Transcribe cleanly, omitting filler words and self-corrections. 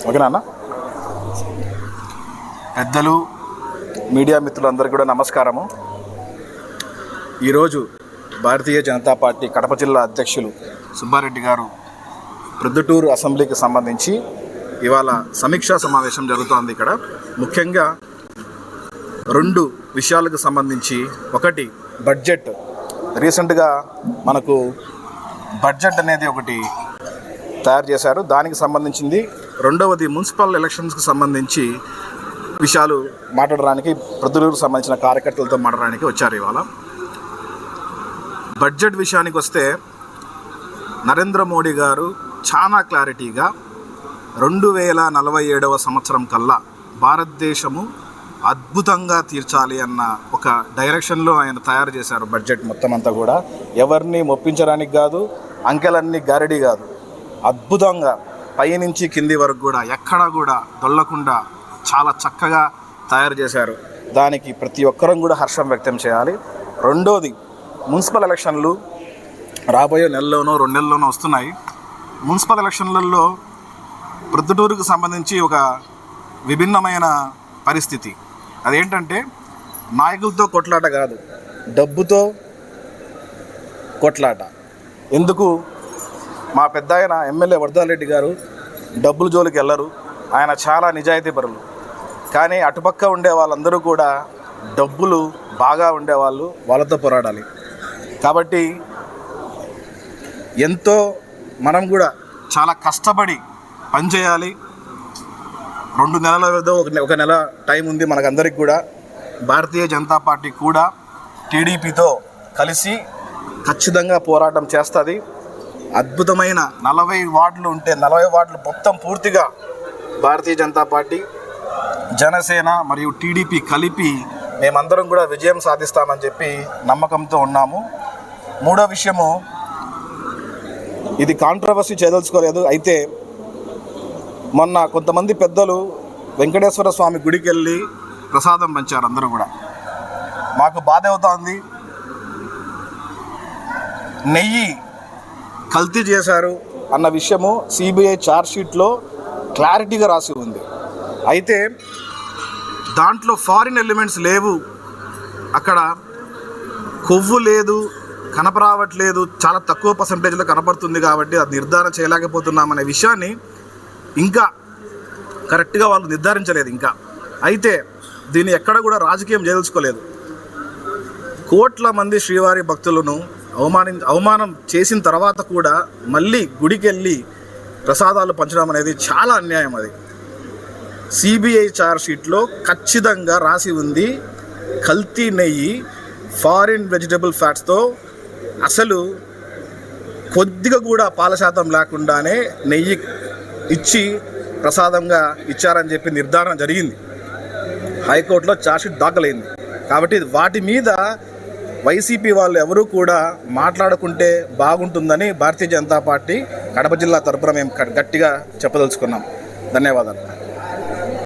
ఓకేనా అన్న? పెద్దలు, మీడియా మిత్రులందరికీ కూడా నమస్కారము. ఈరోజు భారతీయ జనతా పార్టీ కడప జిల్లా అధ్యక్షులు సుబ్బారెడ్డి గారు ప్రొద్దుటూరు అసెంబ్లీకి సంబంధించి ఇవాళ సమీక్షా సమావేశం జరుగుతోంది. ఇక్కడ ముఖ్యంగా 2 విషయాలకు సంబంధించి, ఒకటి బడ్జెట్. రీసెంట్గా మనకు బడ్జెట్ అనేది ఒకటి తయారు చేశారు, దానికి సంబంధించింది. రెండవది మున్సిపల్ ఎలక్షన్స్కి సంబంధించి విషయాలు మాట్లాడడానికి ప్రొద్దుటూరుకు సంబంధించిన కార్యకర్తలతో మాట్లాడడానికి వచ్చారు. ఇవాళ బడ్జెట్ విషయానికి వస్తే నరేంద్ర మోడీ గారు చాలా క్లారిటీగా 2047వ సంవత్సరం కల్లా భారతదేశము అద్భుతంగా తీర్చాలి అన్న ఒక డైరెక్షన్లో ఆయన తయారు చేశారు బడ్జెట్ మొత్తం అంతా కూడా. ఎవరిని మొప్పించడానికి కాదు, అంకెలన్నీ గారడీ కాదు, అద్భుతంగా పైనుంచి కింది వరకు కూడా ఎక్కడా కూడా దొల్లకుండా చాలా చక్కగా తయారు చేశారు. దానికి ప్రతి ఒక్కరం కూడా హర్షం వ్యక్తం చేయాలి. రెండోది, మున్సిపల్ ఎలక్షన్లు రాబోయే నెలలోనో 2 నెలల్లోనో వస్తున్నాయి. మున్సిపల్ ఎలక్షన్లలో ప్రొద్దుటూరుకు సంబంధించి ఒక విభిన్నమైన పరిస్థితి. అదేంటంటే నాయకులతో కొట్లాట కాదు, డబ్బుతో కొట్లాట. ఎందుకు? మా పెద్ద ఆయన ఎమ్మెల్యే వర్ధారెడ్డి గారు డబ్బుల జోలికి వెళ్ళరు, ఆయన చాలా నిజాయితీ పరులు. కానీ అటుపక్క ఉండే వాళ్ళందరూ కూడా డబ్బులు బాగా ఉండేవాళ్ళు, వాళ్ళతో పోరాడాలి. కాబట్టి ఎంతో మనం కూడా చాలా కష్టపడి పనిచేయాలి. 2 నెలల ఏదో ఒక నెల టైం ఉంది మనకందరికి కూడా. భారతీయ జనతా పార్టీ కూడా టీడీపీతో కలిసి ఖచ్చితంగా పోరాటం చేస్తుంది. అద్భుతమైన 40 వార్డులు ఉంటే 40 వార్డులు మొత్తం పూర్తిగా భారతీయ జనతా పార్టీ, జనసేన మరియు టీడీపీ కలిపి మేమందరం కూడా విజయం సాధిస్తామని చెప్పి నమ్మకంతో ఉన్నాము. మూడో విషయము, ఇది కాంట్రవర్సీ చేయదలుచుకోలేదు. అయితే మొన్న కొంతమంది పెద్దలు వెంకటేశ్వర స్వామి గుడికి వెళ్ళి ప్రసాదం పంచారు. అందరూ కూడా మాకు బాధ అవుతుంది. నెయ్యి కల్తీ చేశారు అన్న విషయము సిబిఐ ఛార్జ్షీట్లో క్లారిటీగా రాసి ఉంది. అయితే దాంట్లో ఫారిన్ ఎలిమెంట్స్ లేవు, అక్కడ కొవ్వు లేదు, కనపరావట్లేదు, చాలా తక్కువ పర్సంటేజ్లో కనపడుతుంది. కాబట్టి అది నిర్ధారణ చేయలేకపోతున్నామనే విషయాన్ని ఇంకా కరెక్ట్గా వాళ్ళు నిర్ధారించలేదు ఇంకా. అయితే దీన్ని ఎక్కడ కూడా రాజకీయం చేయదలుచుకోలేదు. కోట్ల మంది శ్రీవారి భక్తులను అవమానం చేసిన తర్వాత కూడా మళ్ళీ గుడికి వెళ్ళి ప్రసాదాలు పంచడం అనేది చాలా అన్యాయం. అది సిబిఐ ఛార్జ్షీట్లో ఖచ్చితంగా రాసి ఉంది. కల్తీ నెయ్యి, ఫారిన్ వెజిటబుల్ ఫ్యాట్స్తో అసలు కొద్దిగా కూడా పాల శాతం లేకుండానే నెయ్యి ఇచ్చి ప్రసాదంగా ఇచ్చారని చెప్పి నిర్ధారణ జరిగింది. హైకోర్టులో ఛార్జ్షీట్ దాఖలైంది. కాబట్టి వాటి మీద వైసీపీ వాళ్ళు ఎవరూ కూడా మాట్లాడుకుంటే బాగుంటుందని భారతీయ జనతా పార్టీ కడప జిల్లా తరపున మేము గట్టిగా చెప్పదలుచుకున్నాం. ధన్యవాదాలు.